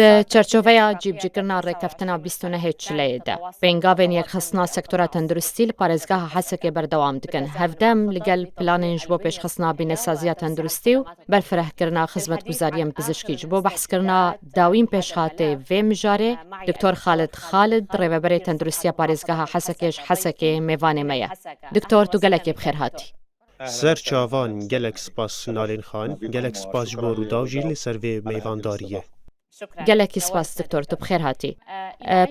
د چرچوڤیا جیبجیکرنا ڕێکەفتنا 29 چلەیەدا پێنگاوێن یەکخستنا سەکتۆرا تەندروستی لە پارێزگاها حەسەکێ بەردەوام دکن هەڤدەم لەگەڵ پلانên ji bo pêşxistina bînesaziya tenduristî û berfirehkirina xizmetguzariyên pizîşkî ji bo behskirina dawîn pêşhatê vê mijarê Diktor Xalid Xalid rêveberê tenduristiya parêzgeha Hesekê ji Hesekê mêvanê me ye. Diktor tu gelekê bixêr hatî. سر چاوان گلک سپاس نالین خان گلک سپاس ji bo rûdaw jî li ser vê mêvandariyê. Gelekî spas Diktor tu bixêr hatî.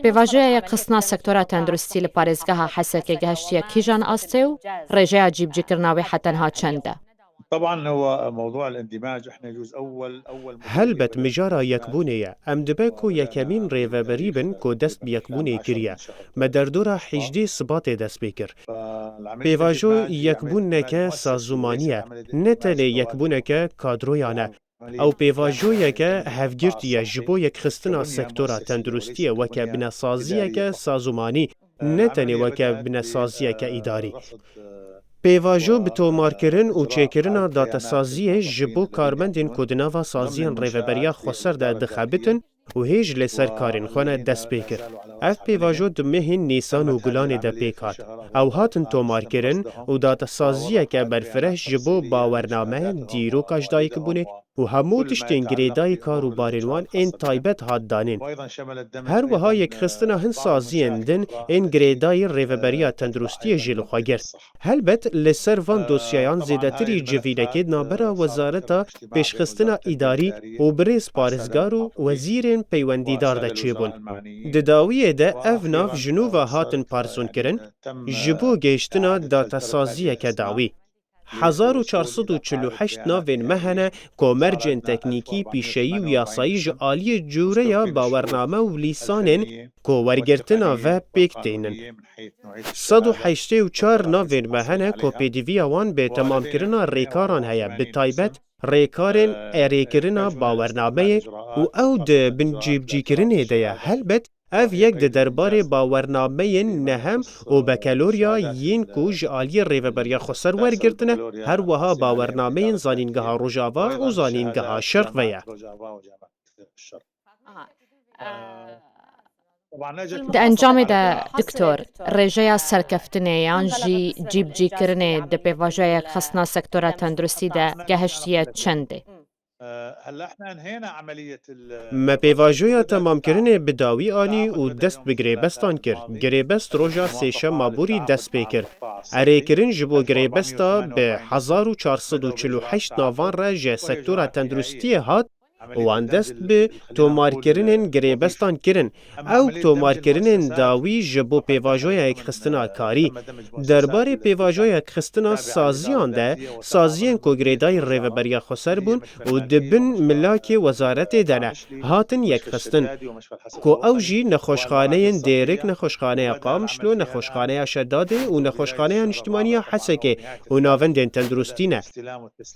Pêvajoya yekxistina sektora tenduristî li parêzgeha Hesekê gihiştiye kîjan astê û rêjeya cîbcîkirina wê hetenha çend e? طبعا هو موضوع الاندماج احنا يجوز اول هەلبەت mijara yekbûnê em dibe ku yekemîn rêveberî bin ku dest bi yekbûnê kiriye me derdora hêjdê Sibatê dest pê kir. Pêvajo yekbûneke sazûmanî ye ne tenê yekbûneke kadroyan e. Ew pêvajoyeke hevgirtiye ji bo yekxistina sektora tenduristiyê weke binesaziyeke sazûmanî ne tenê weke binesaziyeke îdarî. Pêvajo bi tomarkirin û çêkirina datesaziyê ji bo karmendên ku di nava saziyên rêveberiya Xweser de dixebitin û hêj li ser karên xwe ne dest pê kir. Ev pêvajo di mehên Nîsan û Gulanê de pêk hat. Ew hatin tomarkirin û datesaziyeke berfireh ji bo bawernameyên dîroka ji dayîkbûnê û hemû tiştên girêdayî kar û barên wan ên taybet hat danîn. Her wiha yekxistina hin saziyên din ên girêdayî rêveberiya tenduristiyê jî li xwe girt. Helbet li ser van dosyayan zêdetirî civînekê navbera Wezareta Pêşxistina Îdarî û birêz parêzgar û wezîrên peywendîdar de çêbûn. Di dawiyê de ev nav ji nû ve hatin parsûnkirin ji bo gêştina datesaziyeke dawî. 1448 navên me hene komercên teknîkî pîşeyî û yasayî ji aliyê cûreya bawername û lîsanên ku wergirtina ve pêk tênin. 184 navên me hene ku pêdiviya wan bê temamkirina rêkaran heye bi taybet rêkarên erêkirina bawernameyê û ew di bincîbcîkirinê de ye helbet ev yek di derbarê bawernameyên nehem û bekelorya yên ku ji aliyê rêveberiya Xweser wergirtine her wiha bawernameyên zanîngeha Rojava û zanîngeha Şerq ve ye. Di encamê de Diktor rêjeya serkeftinê yan jî cîbcîkirinê di pêvajoya yekxistina sektora tenduristî de gehiştiye çend e? Me pêvajoya temamkirinê bi dawî anî û dest bi girêbestan kir. Girêbest roja sêşema borî dest pê kir. Erêkirin ji bo girêbesta bi 1448 navan re ji sektora tenduristiyê hat wan dest bi tomarkirinên girêbestan kirin. Ew tomarkirinên dawî ji bo pêvajoya yekxistina karî. Derbarê pêvajoya yekxistina saziyan de saziyên ku girêdayî rêveberiya Xweser bûn û di bin milakê wezaretê de ne hatin yekxistin. Ku ew jî nexweşxaneyên Dêrik, nexweşxaneya Qamişlo, nexweşxaneya Şedadê û nexweşxaneya Niştimaniya Hesekê û navendên tenduristî ne.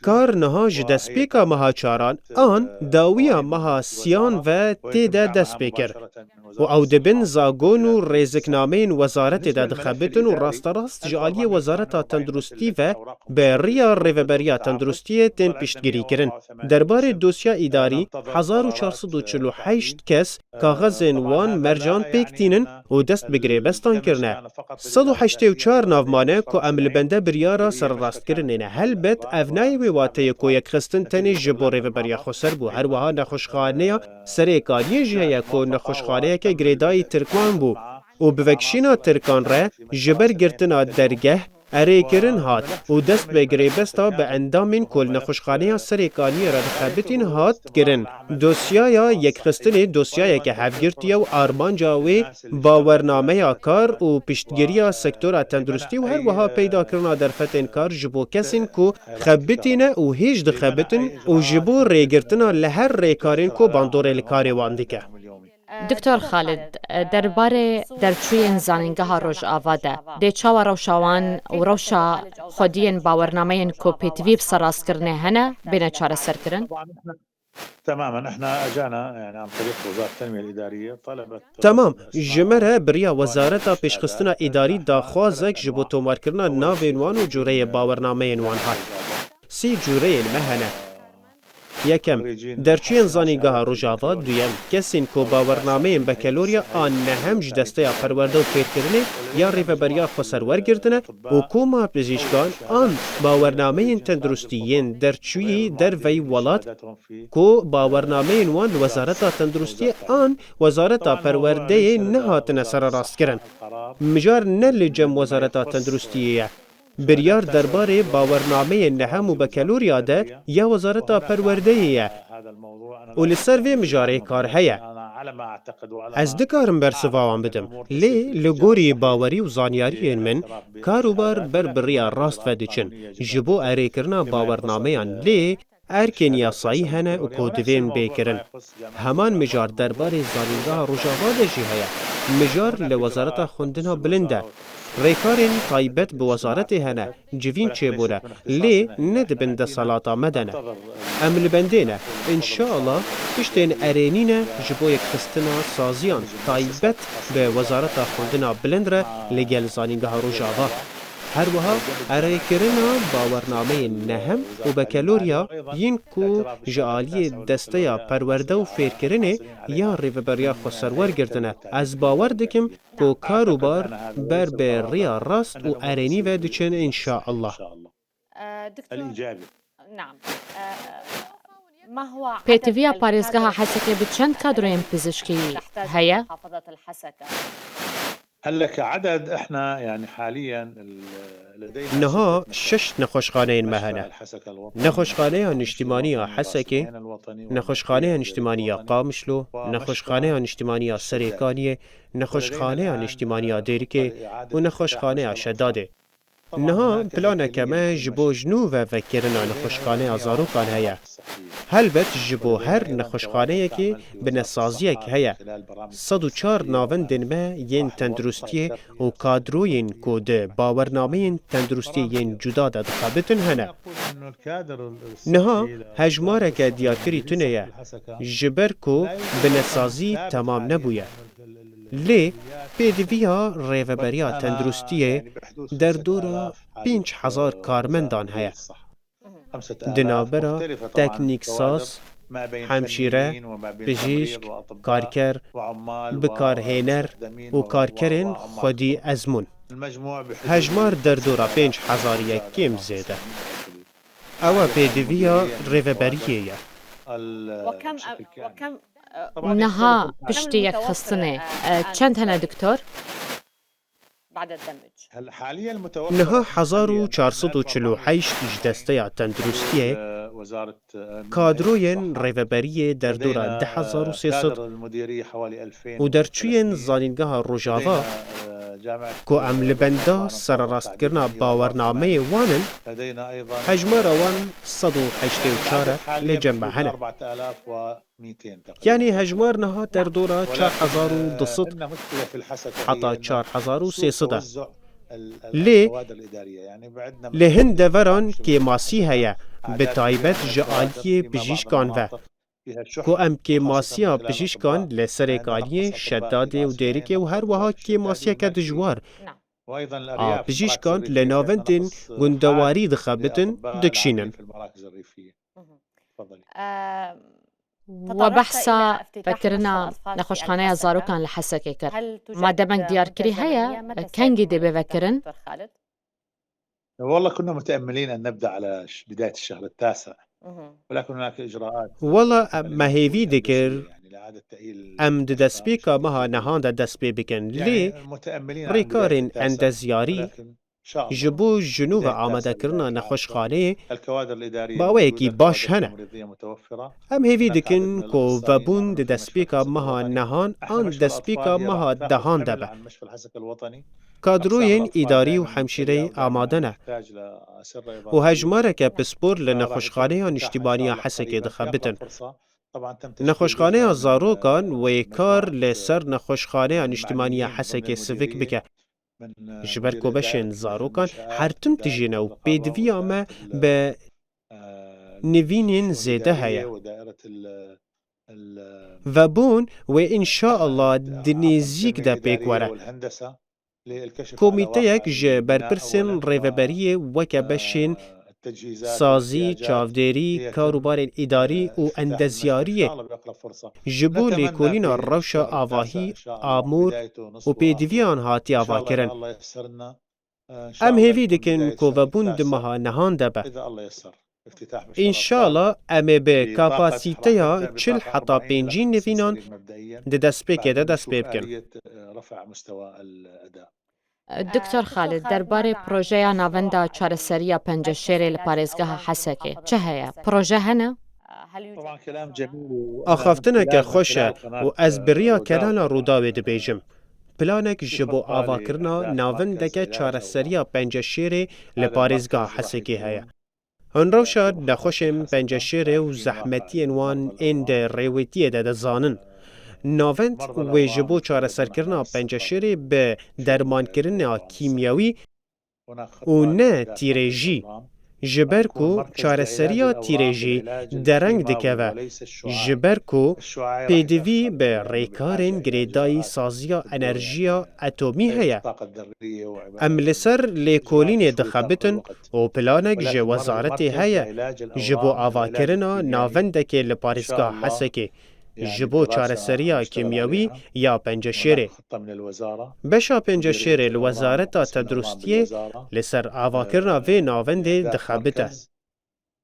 Kar niha ji destpêka meha çaran an dawiya meha siyan ve tê de dest pê kir. û ew dibin zagon û rêziknameyên wezaretê de dixebitin û rasterast ji aliyê Wezareta Tenduristî ve bêriya rêveberiya tenduristiyê tên piştgirî kirin. Derbarê dosya îdarî 1448 kes kaxezên wan mercan pêk tînin û dest bi girêbestan kirine. 184 navmane ku em li bende biryara serrastkirinê ne helbet ev nayê wê wateyê ku yekxistin tenê ji bo rêveberiya Xweser bû her wiha nexweşxaneya serêkariyê jî heye ku nexweşxaneyeke girêdayî Tirkwan bû û bi vekişîna Tirkan re ji ber girtina dergeh erêkirin hat û dest bi girêbesta bi endamên ku li nexweşxaneya serêkariyê re dixebitin hat kirin. Dosyaya yekxistinê dosyayeke hevgirtiye û armanca wê bawernameya kar û piştgiriya sektora tenduristî û her wiha peydakirina derfetên kar ji bo kesên ku xebitîne û hêj dixebitin û ji bo rêgirtina li her rêkarên ku bandorê li karê wan dike. Diktor Xalid derbarê derçûyên zanîngeha Rojava de dê çawa rewşawan û rewşa xwediyên bawernameyên ku pêtivî bi serrastkirinê hene bêne çareserkirin? تماما احنا اجانا يعني عن طريق وزاره التنميه الاداريه طلبت Tamam ji me re biriya Wezareta Pêşxistina Îdarî daxwazek ji bo tomarkirina navên wan û cûreyê bawernameyên wan hat. Sê cûreyên me hene. یکم درچین زانیگاه روژاوا دویم کسین کو باورنامه بکالوریا آن نهمج دسته پرورده و پیرکرنه یا ریوبریا خسرور گردنه و کوما پزیشکان آن باورنامه تندرستیین درچوی در وی ولات کو باورنامه وان وزارت تندرستی آن وزارت پرورده نهاتن سر راست کرن مجار نل جم وزارت تندرستیه بریار درباره باورنامه نهم و بکالوریا ده یا وزارت پرورده و لسر وی مجاره کار هیا از دکارم برسوام بدم لی لگوری باوری و زانیاری من کاروبار بریا راست و دیچن جبو اره کرنا باورنامه آن لی ارکن یاسایی هنه و کودوین بیکرن همان مجار درباره زانیگاه روژاوا ده جی هیا مجار لوزارت خوندنا بلنده ریکارین تایبت به وزارت هنه جوین چه بوده لی ندبن ده صلاتا مدنه امل بندینه انشاءالله پشتین ارینینه جبو یک خستنا سازیان تایبت به وزارت خوندنا بلندره لگل زانیگاه روژاوا هر وها اره کرنا باورنامه نهم و بکالوریا ین کو جعالی دسته یا پرورده و فیر کرنه یا ریوبریا خسرور گردنه از باور دکم کو کاروبار بر ریا راست و ارینی و دچن انشاءالله. پێتیڤیا پارێزگاها حەسەکێ بچەند کادرۆیان پزیشکی هەیە؟ هلا كعدد احنا يعني حاليا لدينا نها 6 نخوشخانه مهنه نخوشخانه اجتماعی حسکه نخوشخانه اجتماعی قامشلو نخوشخانه اجتماعی سریکانیه نخوشخانه اجتماعی دیرکه و نخوشخانه شداده نها پلانه کمه جبو جنو و فکرنا نخوشخانه ازاروکان هیا هلبت جبو هر نخوشخانه یکی بنسازیه که هیا 104 ناوندن ما ین تندرستی و کادروین کود باورنامه تندرستی ین جدا ده دخابتن هنه نها هجماره که دیارکری تونه جبر کو بنسازی تمام نبویه لی پیدویا ریوبریا تندرستیه در دورا 5000 کارمندان هیا دنابرا تکنیک ساز همشیره، پزشک، کارگر، بکارهنر و کارکرین خودی ازمون هجمار در دورا 5000 یکیم زیده او پیدویا ریوبریه نها پشتی یک خستنه چند هنه دکتور؟ نها 1448 دسته تندرستیه کادروین ریوبریه در دوران 10300 و در چوین زانینگاه روژاوا که عمل بنده سر راست کرنا باورنامه وانن هجمار وان 184 لجمع هنه یعنی هجمار نها در دورا 4200 حتی 4300 لهن دوران که ماسی هیا به تایبت جعالی پزشکان و کو ام که ماسیا پزشکان لسرکانی شداده و دیرکه و هر وها که ماسیا که دجوار پزشکان لناوندن گندواری دخابتن دکشینن و بحثا فكرنا نخوشخانه زاروكان لحسكي كر ما دمك ديار كري هيا كنجي دي بفكرن والله كنا متأملين أن نبدأ على بداية الشهر التاسع ولكن هناك إجراءات والله ما هيفي ذكر ام دسبيكا مها نهان دسبي بكن لي ريكارين عند زياري جبو جنوب آماده کرنا نخوشخانه باوی کی باش هنه ام هیوی دکن کو وبون دسپیکا مها نهان آن دسپیکا مها دهان دبه کادروین اداری و همشیره آماده نه و هجماره که پسپور لنخوشخانه اجتماعی حسکه دخبتن نخوشخانه زاروکان و کار لسر نخوشخانه اجتماعی حسکه سویک بکه جبر کو بشن زاروکان هر تم تجينا و بيدوي اما ب نوینین زیده هيا و بون و ان شاء الله دنيزيك دا بيكوره كوميتيك ج برپرسن ريفبريه وكا بشن التجهيزات سازی، والاحتياجات چاودێری، هي کاروبارên ئیداری و افتتاح المشروع إن ئەندەزیاریە شاء الله بأقرب فرصة. ji bo نتمنى lêkolîna في rewşa الشهر التاسع avahî, إن شاء الله amûr بدايته û نصفه وآخره pêdiviyan hatiye إن شاء الله avakirin. إذا الله ييسر لنا إن Em شاء الله hêvî يكون dikin بداية ku الشهر vebûn di التاسع meha nehan de be. إذا الله ييسر افتتاح مشروع الأطفال İnşallah em ê bi بطاقة راح kapasîteya تبدأ çil بطاقة heta 40 إلى pêncî 50 nevînan سرير مبدئيا di destpêkê بعدين de dest نشوف pê bikin. آلية رفع مستوى الأداء. دکتۆر خالد دەربارەی پرۆژەیە ناوەندا چارەسەریە پەنجەشێرێ لە پارێزگەها حەسەکێ چه هەیە؟ پرۆژە هەنە؟ طبعا كلام جميل وأنا من Axaftineke خلال xweş e û ez biriya kelana وزارة Rûdawê dibêjim. Planek ji bo خطة avakirina لإحداث navendeke مركز علاج çareseriya أورام. penceşêrê li هذا parêzgeha المركز راح Hesekê heye. يكون Hûn rewşa في محافظة nexweşên الحسكة penceşêrê û تعرفين واقع zehmetiyên wan مرضى ên de الأورام rêwêtiyê de dizanin. Navend مرضى wê ji الأورام bo يطالبون أعمال çareserkirina استقرار penceşêrê bi في dermankirina الأورام kîmyawî هناك û خطة ne لإحداث مركز tîrêjî أورام ji ber يكون ku مركز لعلاج çareseriya الأورام tîrêjî بالعلاج dereng الكيماوي dikeve وليس ji الشعاعي. ber ku الشعاعي راح pêdivî يتأخر bi لأنه rêkarên بحاجة إلى girêdayî إجراءات saziya تبدو enerjiya يعني etomî heye. الطاقة الذرية Em li ser والإجراءات lêkolînê شوي تأخذ dixebitin وقت û planek ji ولكن wezaretê مركز heye لعلاج ji bo الأورام العلاج avakirina الكيميائي navendekê li إن شاء parêzgeha الله Hesekê يعني ji bo دراسة çareseriya مشتغل kîmyawî عليها. ya هناك penceşêrê. خطة من الوزارة Beşa مديرية penceşêrê li الأورام wezareta وقسم الأورام tenduristiyê بالوزارة li ser avakirina vê navendê لإحداث dixebite. مركز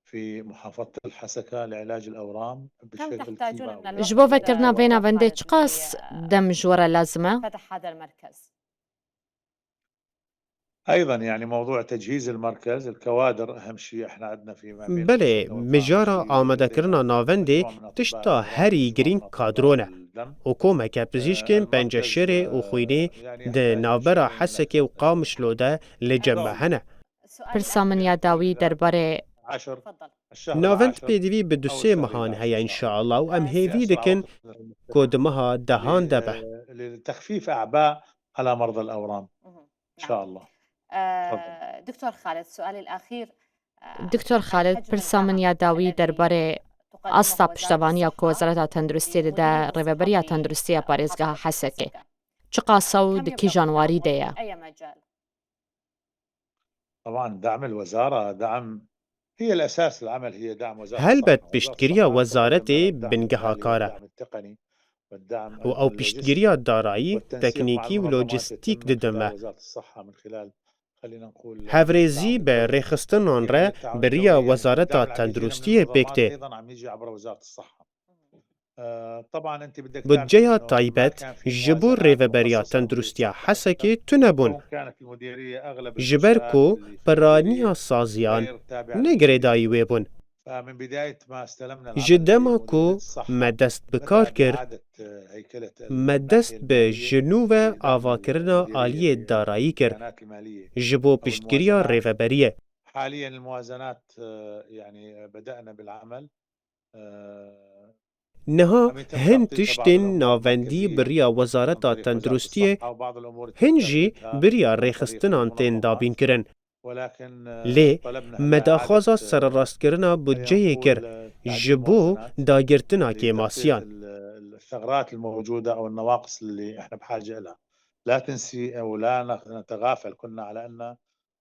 في محافظة الحسكة لعلاج الأورام بشكل كيماوي. ji bo vekirina vê navendê çi qas dem ji we re lazim e? أيضا يعني موضوع تجهيز المركز الكوادر أهم شيء إحنا عندنا في ما بين Belê, 500 و 800 mijara شيء amedekirina لديهم navendê مجموعة من tişta أطباء herî الأورام girîng مجموعة من kadron e. أطباء الدم. û komeke pizîşkên المركز penceşêrê û xwînê يعني di يحتاج navbera مشيرين Hesekê û Qamişlo de li cem me hene. Pirsa min ya dawî derbarê 10 الشهر Navend العاشر pêdivî bi du أو sê الشهر mehan 11 heye إن شاء الله înşallah û em hêvî بأسرع dikin وقت ku di meha dehan de be. لتخفيف أعباء على مرضى الأورام إن شاء الله. تفضل. دکتۆر خالد pirsa min ya dawî derbarê asta piştevaniya ku Wezareta Tenduristiyê dide rêveberiya tenduristiya parêzgeha Hesekê. Çi qasa û di kî janwarî de ye? طبعا دعم الوزارة دعم هي الأساس العمل هي دعم وزارة الصحة. Helbet وزارة piştgiriya الصحة wezaretê تتضمن الدعم bingeha المالي kar e. والدعم التقني والدعم û ew اللوجستي piştgiriya darayî, والتنسيق مع teknîkî û المنظمات lojîstîk يتم من didin me. خلال وزارة الصحة من خلال خلينا نقول Hevrêzî التعاون bi الدولي. rêxistinan يعني re التعاون biriya الدولي Wezareta الدعم العم يجينا من Tenduristiyê pêk المنظمات tê. أيضا عم يجي عبر وزارة الصحة. طبعا أنت بدك تعرفي Budceya إنه ما taybet كان في ji bo موازنات rêveberiya مخصصة لمديرية Tenduristiya الصحة Hesekê tunebûn. وكون كانت المديرية أغلب ji ber المنشآت ku اللي في piraniya المديرية saziyan غير تابعة ne للمديرية. girêdayî wê bûn. فمن بداية ما استلمنا Ji العمل dema في ku مديرية الصحة me dest bi بدأ kar kir, بإعادة هيكلة me الناحية dest bi المالية jinû ve في دعم avakirina المديرية aliyê darayî kir بالإمكانات المالية ji bo أو piştgiriya الموازنات. rêveberiyê. حاليا الموازنات حاليا الموازنات يعني بدأنا بالعمل. Em ji bir 200 nekin ku şeş nexweşxaneyên mezin hene ku pêdivî be piştgiriya Niha عم يتم hin تخطيط لبعض tiştên الأمور navendî المركزية biriya عن Wezareta طريق وزارة Tenduristiyê الصحة وبعض الأمور hin يتم jî ترتيبها biriya عن طريق rêxistinan tên dabîn المنظمات. kirin. ولكن Lê طلبنا me هلا daxwaza إعادة serrastkirina خلينا budceyê kir نقول ji تعديل bo الموازنات dagirtina لتغطية kêmasiyan. الثغرات الموجودة أو النواقص اللي إحنا بحاجة لها. لا تنسي أو لا نتغافل كنا على أن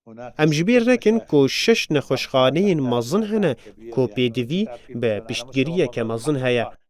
هناك Em ji 6 bir nekin مشاكل ku şeş nexweşxaneyên تحتاج mezin إلى hene دعم كبير ku يعني pêdivî بالتأكيد bi مثلا على مستوى piştgiriyeke معظم mezin heye. المحافظات.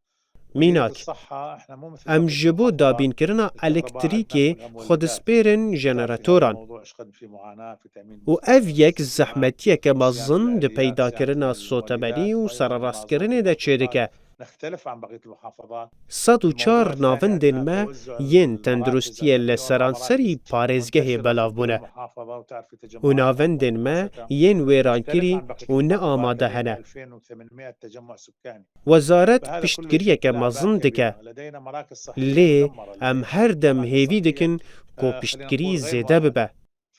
مديرية Mînak, الصحة إحنا مو مثل em بقية ji bo المحافظات dabînkirina الكهرباء عندنا elektrîkê مولدات. xwedîspêrin تعرفي هذا jeneratoran. الموضوع إيش قد في معاناة في تأمين û ev yek الاستثمار. zehmetiyeke صيانة mezin di الآليات صيانة peydakirina sotebenî û المولدات وأيضا serrastkirinê المناظير de çêdike. نختلف عن بقية المحافظات. 104 الموضوع الثاني navendên عندنا me توزع yên المراكز tenduristiyê li التي والله seranserî مراكز parêzgehê منتشرة belav في كل bûne. محافظة وتعرفي û تجمعات navendên me الحسكة yên تختلف wêrankirî عن بقية û المحافظات neamade لدينا hene. 2800 تجمع سكاني. Wezaret فهذا كله piştgiriyeke يشكل أعباء mezin dike. كبيرة. لدينا مراكز صحية Lê مدمرة. em لدينا her dem مراكز hêvî صحية dikin ku خلينا piştgirî نقول غير zêde bibe. مؤهلة.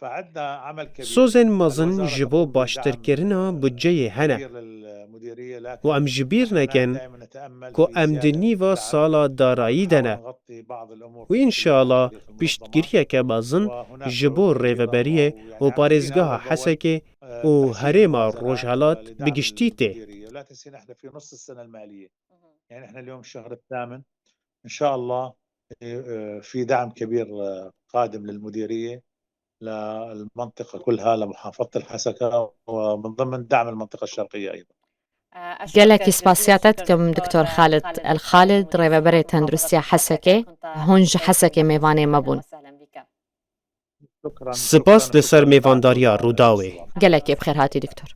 فعندنا عمل كبير. Sozên mezin الوزارة ji تقوم bo بدعم baştirkirina budceyê hene. كبير للمديرية û لكن em ji bir إحنا nekin دائما نتأمل ku في em di زيادة nîva الدعم sala darayî de ونحاول ne. نغطي بعض الأمور û في كل înşallah طريق المنظمات. piştgiriyeke mezin وهناك ji bo جهود كبيرة rêveberiyê ويعني û عم تجينا parêzgeha أول بأول Hesekê û تحسين herêma الموازنات Rojhilat لدعم bigiştî tê. المديرية. ولا تنسين احنا في نص السنة المالية. يعني احنا اليوم الشهر الثامن إن شاء الله في دعم كبير قادم للمديرية للمنطقة كلها، لمحافظة الحسكة، ومن ضمن دعم المنطقة الشرقية أيضا. جلك سپاسیاتتکم دکتور خالد الخالد ریوبر تندرستی حسکه هنج حسکه میوانه مبون. شكرا سپاس لسر میوانداریا روداوی. گلک بخیر هاتی دکتور.